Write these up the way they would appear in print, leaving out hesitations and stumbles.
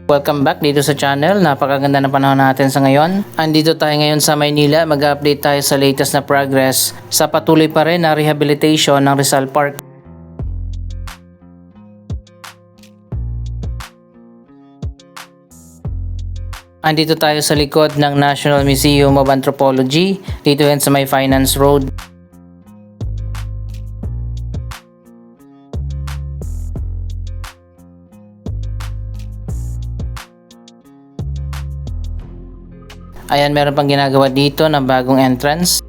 Welcome back dito sa channel. Napakaganda na panahon natin sa ngayon. Andito tayo ngayon sa Maynila. Mag-update tayo sa latest na progress sa patuloy pa rin na rehabilitation ng Rizal Park. Andito tayo sa likod ng National Museum of Anthropology. Dito yan sa may Finance Road. Ayan, meron pang ginagawa dito ng bagong entrance.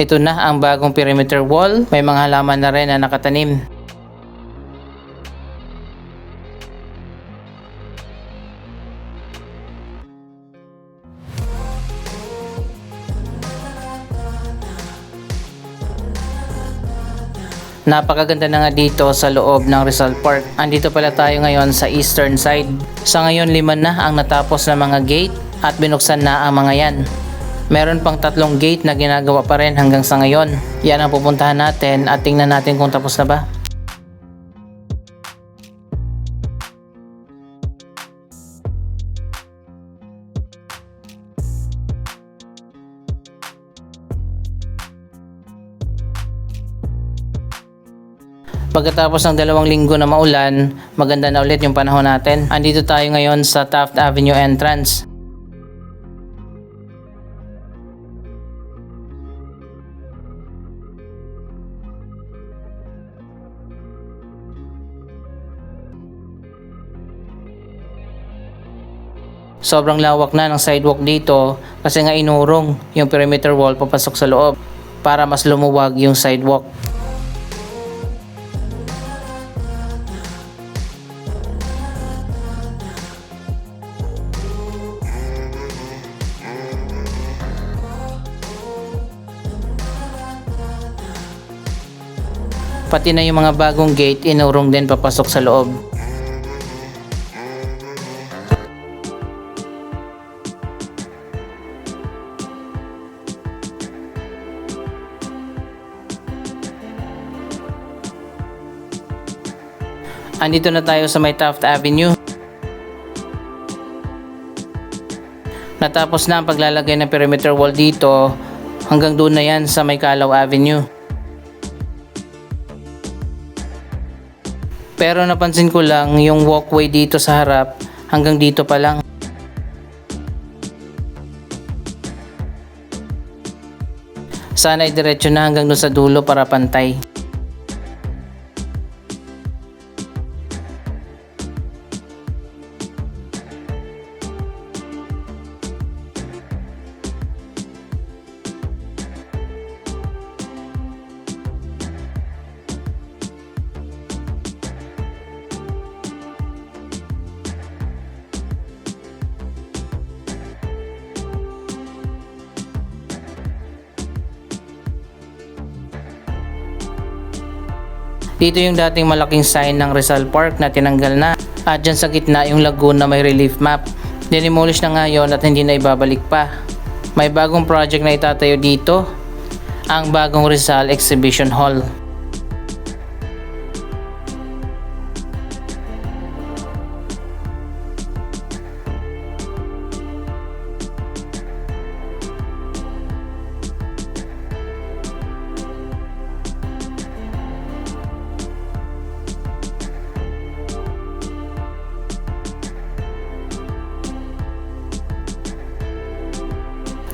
Ito na ang bagong perimeter wall. May mga halaman na rin na nakatanim. Napakaganda na nga dito sa loob ng Rizal Park. Andito pala tayo ngayon sa eastern side. Sa ngayon 5 na ang natapos na mga gate at binuksan na ang mga yan. Meron pang 3 gate na ginagawa pa rin hanggang sa ngayon. Yan ang pupuntahan natin at tingnan natin kung tapos na ba. Pagkatapos ng 2 linggo na maulan, maganda na ulit yung panahon natin. Andito tayo ngayon sa Taft Avenue entrance. Sobrang lawak na ng sidewalk dito kasi nga inurong yung perimeter wall papasok sa loob para mas lumuwag yung sidewalk. Pati na yung mga bagong gate, inurong din papasok sa loob. Andito na tayo sa may Taft Avenue. Natapos na ang paglalagay ng perimeter wall dito. Hanggang doon na yan sa may Calaw Avenue. Pero napansin ko lang yung walkway dito sa harap hanggang dito pa lang. Sana ay diretso na hanggang doon sa dulo para pantay. Dito yung dating malaking sign ng Rizal Park na tinanggal na. At dyan sa gitna yung lagoon na may relief map. Dinimolish na nga yun at hindi na ibabalik pa. May bagong project na itatayo dito. Ang bagong Rizal Exhibition Hall.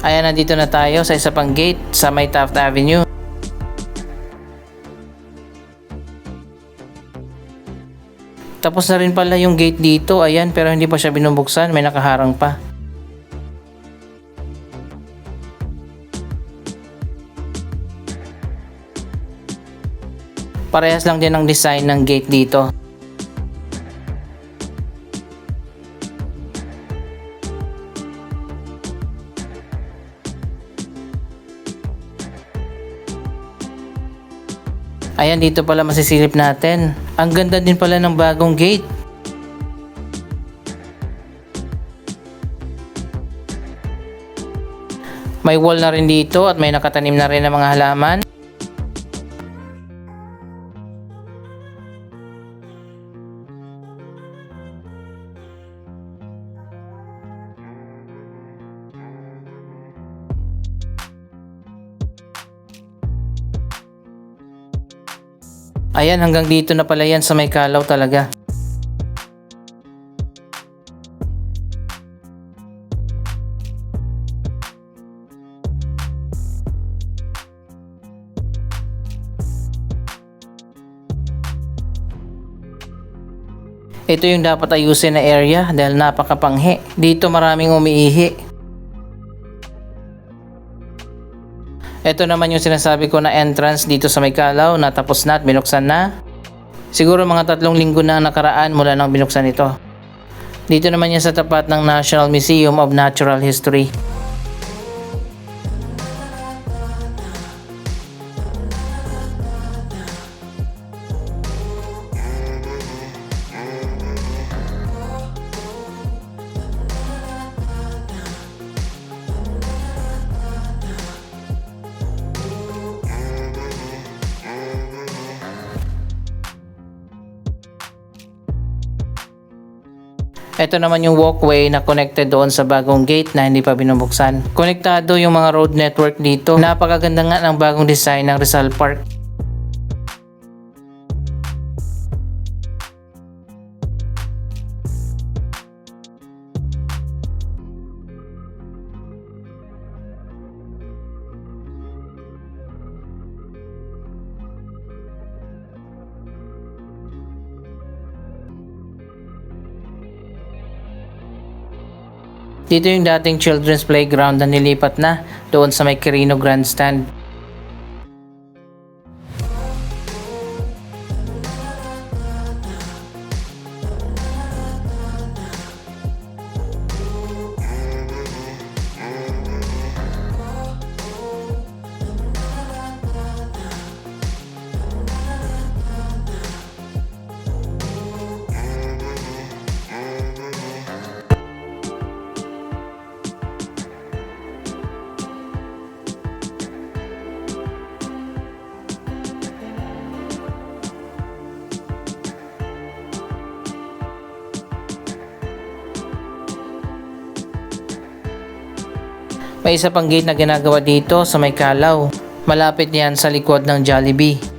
Ayan, nandito na tayo sa isa pang gate sa may Taft Avenue. Tapos na rin pala yung gate dito. Ayan, pero hindi pa siya binubuksan. May nakaharang pa. Parehas lang din ang design ng gate dito. Ayan, dito pala masisilip natin. Ang ganda din pala ng bagong gate. May wall na rin dito at may nakatanim na rin ng mga halaman. Ayan, hanggang dito na pala yan sa may kalaw talaga. Ito yung dapat ayusin na area dahil napakapanghi. Dito maraming umiihi. Ito naman yung sinasabi ko na entrance dito sa may kalaw na tapos na at binuksan na. Siguro mga 3 linggo na nakaraan mula nang binuksan ito. Dito naman yan sa tapat ng National Museum of Natural History. Ito naman yung walkway na connected doon sa bagong gate na hindi pa binubuksan. Konektado yung mga road network dito. Napakaganda nga ng bagong design ng Rizal Park. Dito yung dating children's playground na nilipat na doon sa may Quirino Grandstand. May isa pang gate na ginagawa dito sa may kalaw. Malapit yan sa likod ng Jollibee.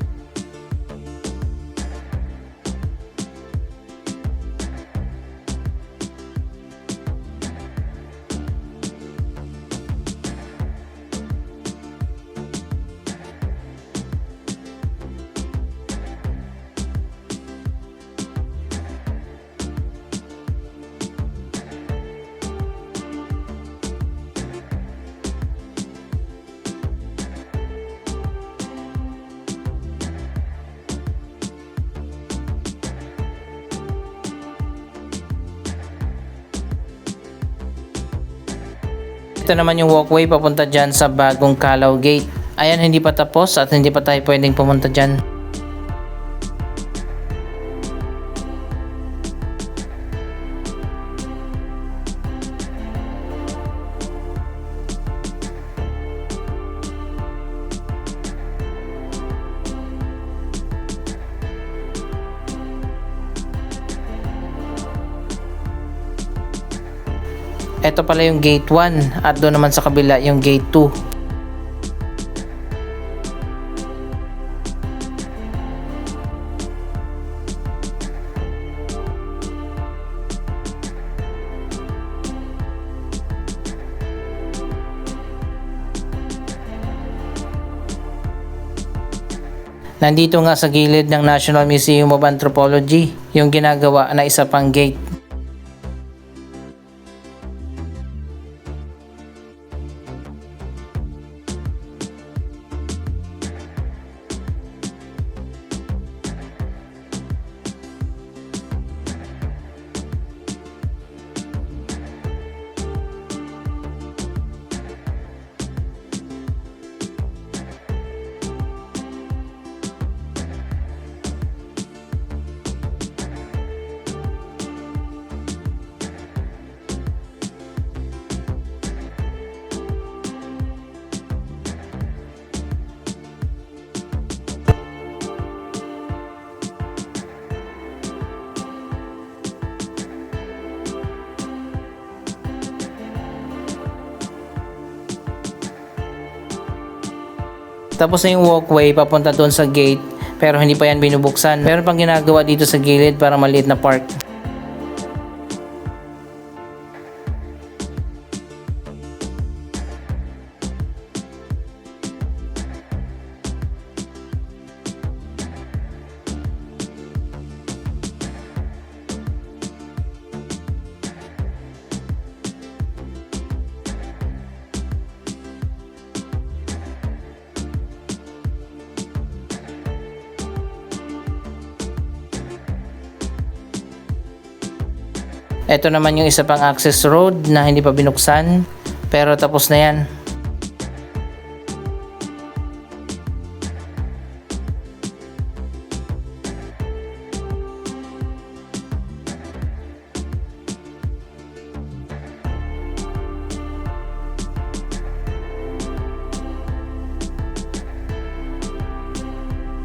Ito naman yung walkway papunta dyan sa bagong Kalaw Gate. Ayan, hindi pa tapos at hindi pa tayo pwedeng pumunta dyan. Ito pala yung gate 1 at doon naman sa kabila yung gate 2. Nandito nga sa gilid ng National Museum of Anthropology yung ginagawa na isa pang gate. Tapos na yung walkway papunta doon sa gate. pero hindi pa yan binubuksan. Meron pang ginagawa dito sa gilid para maliit na park. Ito naman yung isa pang access road na hindi pa binuksan, pero tapos na yan.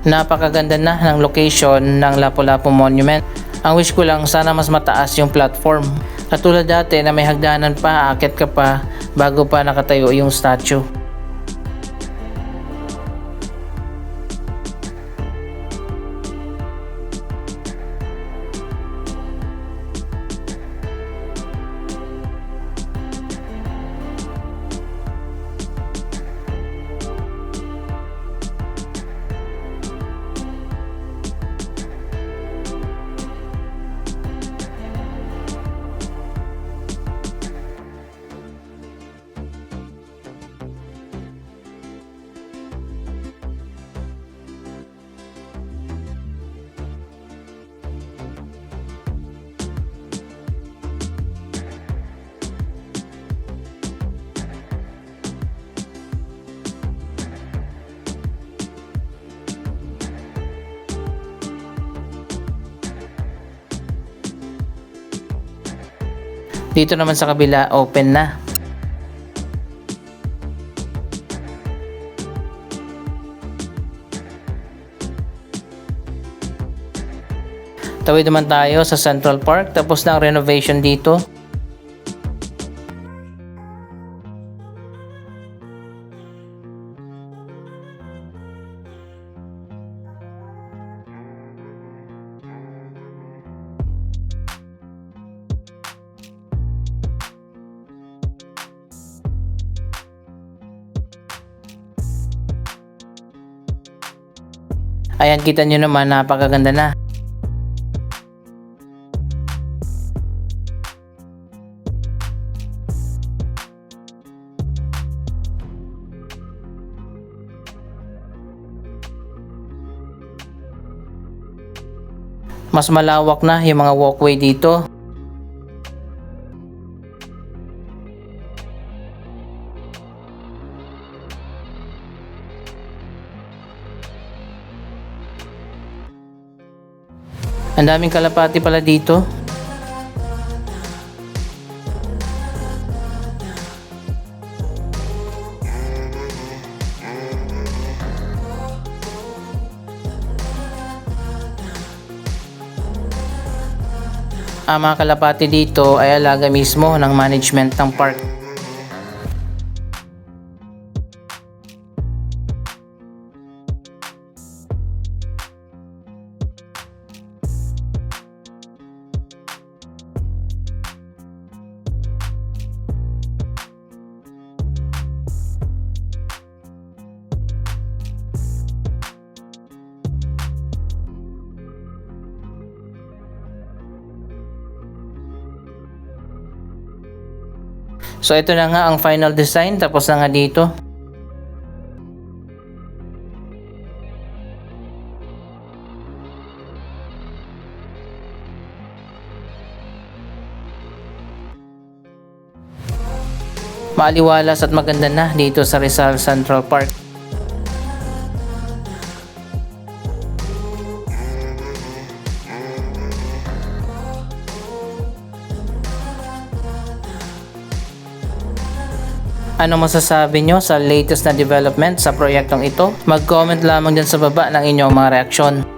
Napakaganda na ng location ng Lapu-Lapu Monument. Ang wish ko lang sana mas mataas yung platform. Katulad dati na may hagdanan pa, aakyat ka pa bago pa nakatayo yung statue. Dito naman sa kabila, open na. Tawid naman tayo sa Central Park, tapos na ang renovation dito. Ayan, kita nyo naman, napakaganda na. Mas malawak na yung mga walkway dito. Ang daming kalapati pala dito. Ang mga kalapati dito ay alaga mismo ng management ng park. So ito na nga ang final design, tapos na nga dito. Maaliwalas at maganda na dito sa Rizal Central Park. Ano masasabi nyo sa latest na development sa proyektong ito? Mag-comment lamang dyan sa baba ng inyong mga reaksyon.